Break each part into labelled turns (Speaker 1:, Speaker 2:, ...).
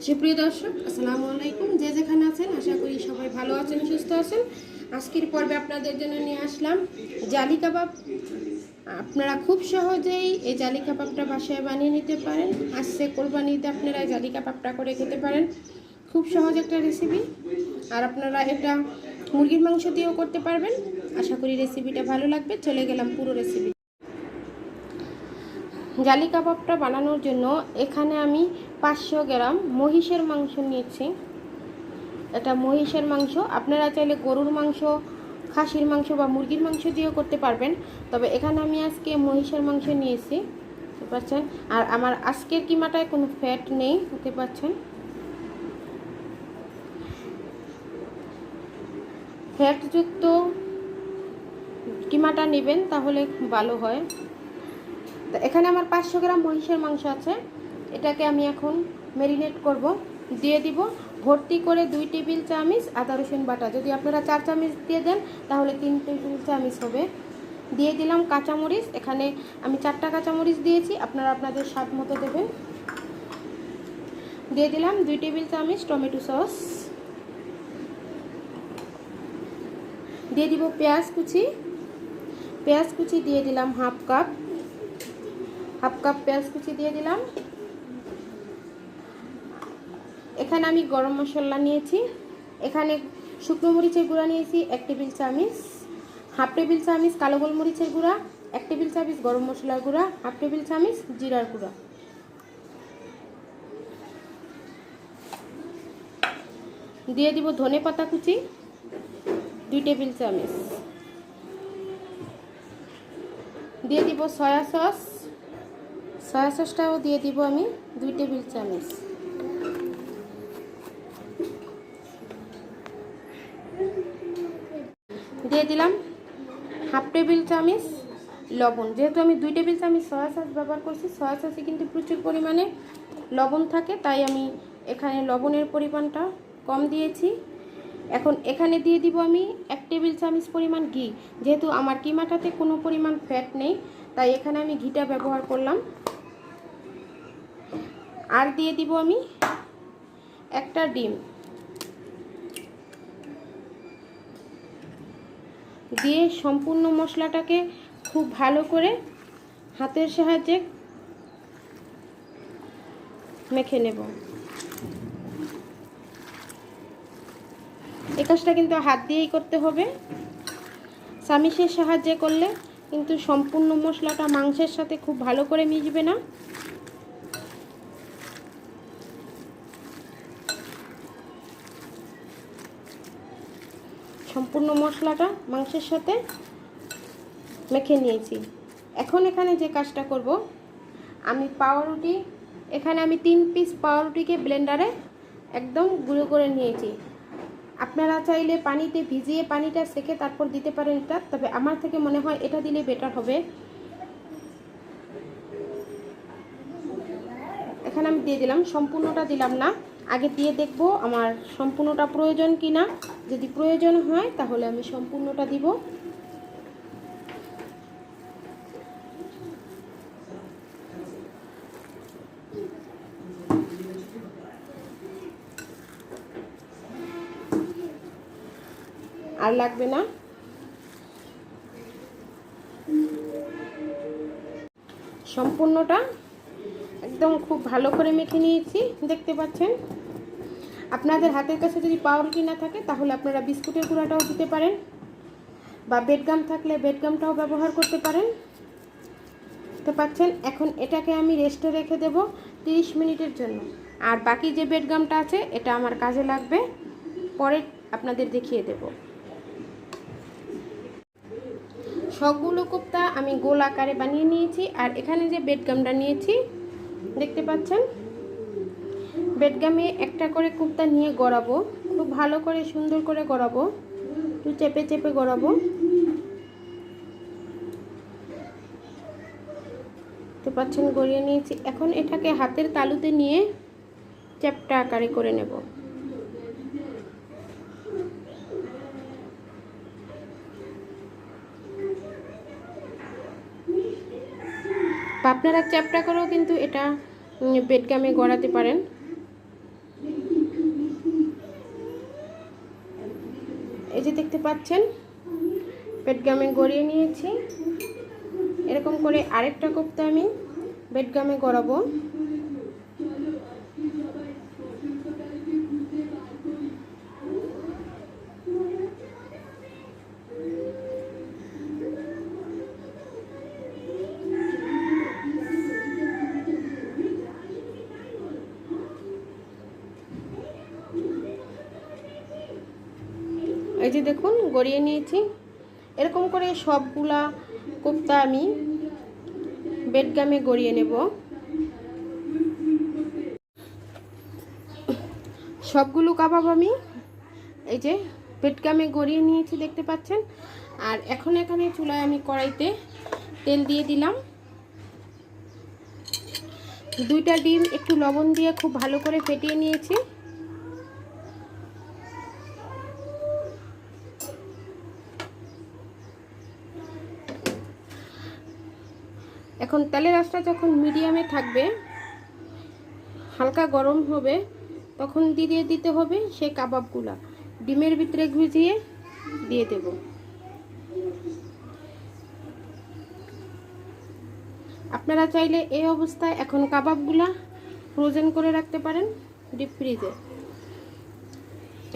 Speaker 1: সুপ্রিয় দর্শক, আসসালামু আলাইকুম। যে যেখানে আছেন আশা করি সবাই ভালো আছেন, সুস্থ আছেন। আজকের পর্বে আপনাদের জন্য নিয়ে আসলাম জালি কাবাব। আপনারা খুব সহজেই এই জালি কাবাবটা বাসায় বানিয়ে নিতে পারেন। আসছে কোরবানিতে আপনারা জালি কাবাবটা করে খেতে পারেন। খুব সহজ একটা রেসিপি, আর আপনারা এটা মুরগির মাংস দিয়েও করতে পারবেন। আশা করি রেসিপিটা ভালো লাগবে। চলে গেলাম পুরো রেসিপি। জালি কাবাবটা বানানোর জন্য এখানে আমি 500 গ্রাম মহিষের মাংস নিয়েছি। এটা মহিষের মাংস, আপনারা চাইলে গরুর মাংস, খাসির মাংস বা মুরগির মাংস দিয়েও করতে পারবেন। তবে এখানে আমি আজকে মহিষের মাংস নিয়েছি, বুঝতে পারছেন। আর আমার আজকের কিমাটায় কোনো ফ্যাট নেই, বুঝতে পারছেন। ফ্যাটযুক্ত কিমাটা নেবেন, তাহলে ভালো হয়। তো এখানে আমার 500 গ্রাম মহিষের মাংস আছে। এটাকে আমি এখন ম্যারিনেট করব। দিয়ে দিব ভর্তি করে 2 টেবিল চামচ আদা রসুন বাটা। যদি আপনারা 4 চামচ দিয়ে দেন তাহলে 3 টেবিল চামচ হবে। দিয়ে দিলাম কাঁচামরিচ। এখানে আমি 4টা কাঁচামরিচ দিয়েছি, আপনারা আপনাদের স্বাদ মতো দেবেন। দিয়ে দিলাম 2 টেবিল চামচ টমেটো সস। দিয়ে দিব পেঁয়াজ কুচি। পেঁয়াজ কুচি দিয়ে দিলাম হাফ কাপ পেঁয়াজ কুচি দিয়ে দিলাম। এখানে আমি গরম মশলা নিয়েছি। এখানে শুকনো মরিচের গুঁড়া নিয়েছি 1 টেবিল চামচ, হাফ টেবিল চামচ কালো গোলমরিচের গুঁড়া, 1 টেবিল চামচ গরম মশলার গুঁড়া, হাফ টেবিল চামচ জিরার গুঁড়া। দিয়ে দিব ধনে পাতা কুচি 2 টেবিল চামচ। দিয়ে দিব সয়া সসটাও দিয়ে দিব আমি 2 টেবিল চামচ। দিয়ে দিলাম হাফ টেবিল চামচ লবণ। যেহেতু আমি 2 টেবিল চামচ সয়া সস ব্যবহার করছি, সয়া সসে কিন্তু প্রচুর পরিমাণে লবণ থাকে, তাই আমি এখানে লবণের পরিমাণটা কম দিয়েছি। এখন এখানে দিয়ে দিব আমি 1 টেবিল চামচ পরিমাণ ঘি। যেহেতু আমার কিমাটাতে কোনো পরিমাণ ফ্যাট নেই, তাই এখানে আমি ঘিটা ব্যবহার করলাম। আর দিয়ে দিব আমি 1টা ডিম। দিয়ে সম্পূর্ণ মশলাটাকে খুব ভালো করে হাতের সাহায্যে মেখে নেব। এই কাজটা কিন্তু হাত দিয়েই করতে হবে, চামিচের সাহায্যে করলে কিন্তু সম্পূর্ণ মশলাটা মাংসের সাথে খুব ভালো করে মিশবে না। সম্পূর্ণ মশলাটা মাংসের সাথে মেখে নিয়েছি। এখন এখানে যে কাজটা করব, আমি পাউরুটি, এখানে আমি 3 পিস পাউরুটিকে ব্লেন্ডারে একদম গুঁড়ো করে নিয়েছি। আপনারা চাইলে পানিতে ভিজিয়ে পানিটা সেকে তারপর দিতে পারেন এটা, তবে আমার থেকে মনে হয় এটা দিলে বেটার হবে। এখানে আমি দিয়ে দিলাম, সম্পূর্ণটা দিলাম না, আগে দিয়ে দেখব আমার সম্পূর্ণটা প্রয়োজন কি না। যদি প্রয়োজন হয় তাহলে আমি সম্পূর্ণটা দিব। আর লাগবে না। সম্পূর্ণটা একদম খুব ভালো করে মেখে নিয়েছি, দেখতে পাচ্ছেন। আপনাদের হাতের কাছে যদি পাউরুটি না থাকে তাহলে আপনারা বিস্কুটের গুঁড়াটাও দিতে পারেন, বা বেডগাম থাকলে বেডগামটাও ব্যবহার করতে পারেন, দেখতে পাচ্ছেন। এখন এটাকে আমি রেস্টে রেখে দেব 30 মিনিটের জন্য। আর বাকি যে বেডগামটা আছে এটা আমার কাজে লাগবে, পরে আপনাদের দেখিয়ে দেব। সবগুলো কোপ্তা আমি গোল আকারে বানিয়ে নিয়েছি। আর এখানে যে বেডগামটা নিয়েছি দেখতে পাচ্ছেন, বেডগামে একটা করে কোপ্তা নিয়ে গড়াবো, খুব ভালো করে সুন্দর করে গড়াবো, একটু চেপে চেপে গড়াবো, দেখতে পাচ্ছেন। গড়িয়ে নিয়েছি। এখন এটাকে হাতের তালুতে নিয়ে চ্যাপ্টা আকারে করে নেব। আপনারা চ্যাপ্টা করেও কিন্তু এটা বেডগামে গড়াতে পারেন। এই যে দেখতে পাচ্ছেন বেডগামে গড়িয়ে নিয়েছি। এরকম করে আরেকটা কোপ্তা আমি বেডগামে গড়াবো। এই যে দেখুন গড়িয়ে নিয়েছি। এরকম করে সবগুলা কোপ্তা আমি বেডগামে গড়িয়ে নেব। সবগুলো কাবাব আমি এই যে বেডগামে গড়িয়ে নিয়েছি দেখতে পাচ্ছেন। আর এখন এখানে চুলায় আমি কড়াইতে তেল দিয়ে দিলাম। 2টা ডিম একটু লবণ দিয়ে খুব ভালো করে ফেটিয়ে নিয়েছি। এখন তেলের আঁচটা যখন মিডিয়ামে থাকবে, হালকা গরম হবে, তখন দিয়ে দিতে হবে সেই কাবাবগুলা ডিমের ভিতরে গুজিয়ে দিয়ে দেব। আপনারা চাইলে এই অবস্থায় এখন কাবাবগুলা ফ্রোজেন করে রাখতে পারেন ডিপ ফ্রিজে,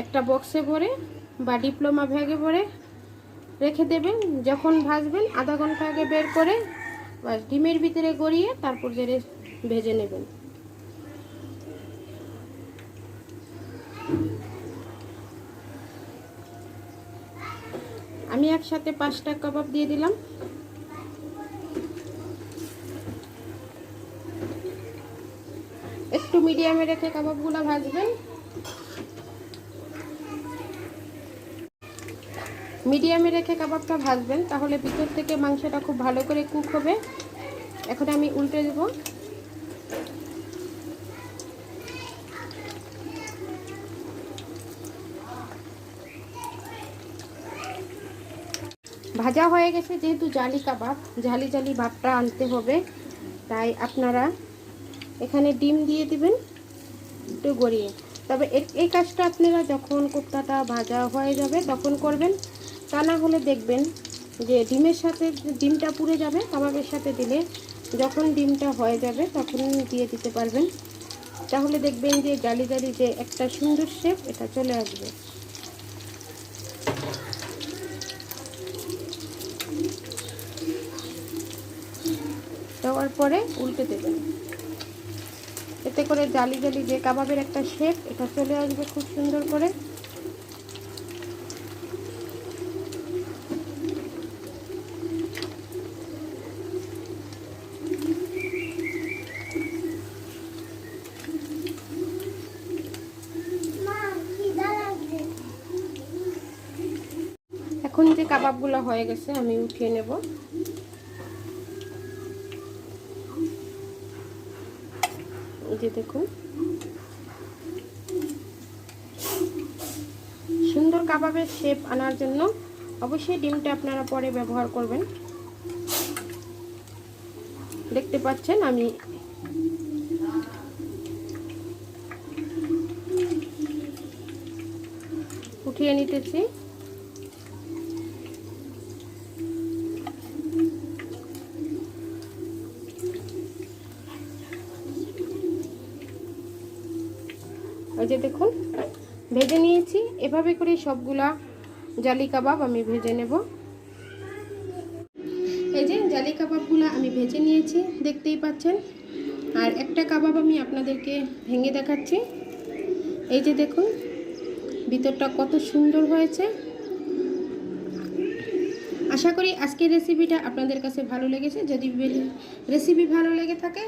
Speaker 1: একটা বক্সে ভরে বা ডিপ্লোমা ব্যাগে ভরে রেখে দেবেন। যখন ভাজবেন আধা ঘন্টা আগে বের করে বাস ডিমের ভিতরে গড়িয়ে তারপর ভেজে নেবেন। আমি একসাথে 5টা কাবাব দিয়ে দিলাম। একটু মিডিয়ামে রেখে কাবাবগুলো ভাজবেন। মিডিয়ামে রেখে কাবাবটা ভাজবেন, তাহলে ভিতর থেকে মাংসটা খুব ভালো করে কুক হবে। এখন আমি উল্টে দেব। ভাজা হয়ে গেছে, যেহেতু জালি কাবাব, জালি জালি ভাবটা আনতে হবে, তাই আপনারা এখানে ডিম দিয়ে দিবেন একটু গড়িয়ে। তবে এই কাজটা আপনারা যখন কোপ্তাটা ভাজা হয়ে যাবে তখন করবেন, তা না হলে দেখবেন যে ডিমের সাথে ডিমটা পুড়ে যাবে। কাবাবের সাথে দিলে যখন ডিমটা হয়ে যাবে তখন দিয়ে দিতে পারবেন, তাহলে দেখবেন যে জালি জালি যে একটা সুন্দর শেপ এটা চলে আসবে। দেওয়ার পরে উল্টে দেবেন, এতে করে জালি জালি যে কাবাবের একটা শেপ এটা চলে আসবে খুব সুন্দর করে। এখন যে কাবাবগুলো হয়ে গেছে আমি উঠিয়ে নেব। এই যে দেখুন সুন্দর কাবাবের শেপ আনার জন্য অবশ্যই ডিমটা আপনারা পরে ব্যবহার করবেন। দেখতে পাচ্ছেন আমি উঠিয়ে নিতেছি। ওই যে দেখুন ভেজে নিয়েছি। এভাবে করে সবগুলা জালি কাবাব আমি ভেজে নেব। এই যে জালি কাবাবগুলো আমি ভেজে নিয়েছি দেখতেই পাচ্ছেন। আর একটা কাবাব আমি আপনাদেরকে ভেঙে দেখাচ্ছি। এই যে দেখুন ভিতরটা কত সুন্দর হয়েছে। আশা করি আজকের রেসিপিটা আপনাদের কাছে ভালো লেগেছে। যদি রেসিপি ভালো লেগে থাকে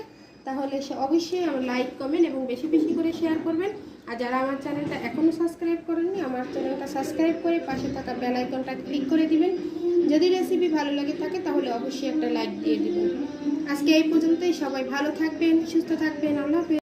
Speaker 1: তাহলে অবশ্যই আমার লাইক কমেন্ট এবং বেশি বেশি করে শেয়ার করবেন। আর যারা আমার চ্যানেলটা এখনও সাবস্ক্রাইব করেননি আমার চ্যানেলটা সাবস্ক্রাইব করে পাশে থাকা বেল আইকনটা ক্লিক করে দিবেন। যদি রেসিপি ভালো লেগে থাকে তাহলে অবশ্যই একটা লাইক দিয়ে দিবেন। আজকে এই পর্যন্তই। সবাই ভালো থাকবেন, সুস্থ থাকবেন। আল্লাহ হাফেজ।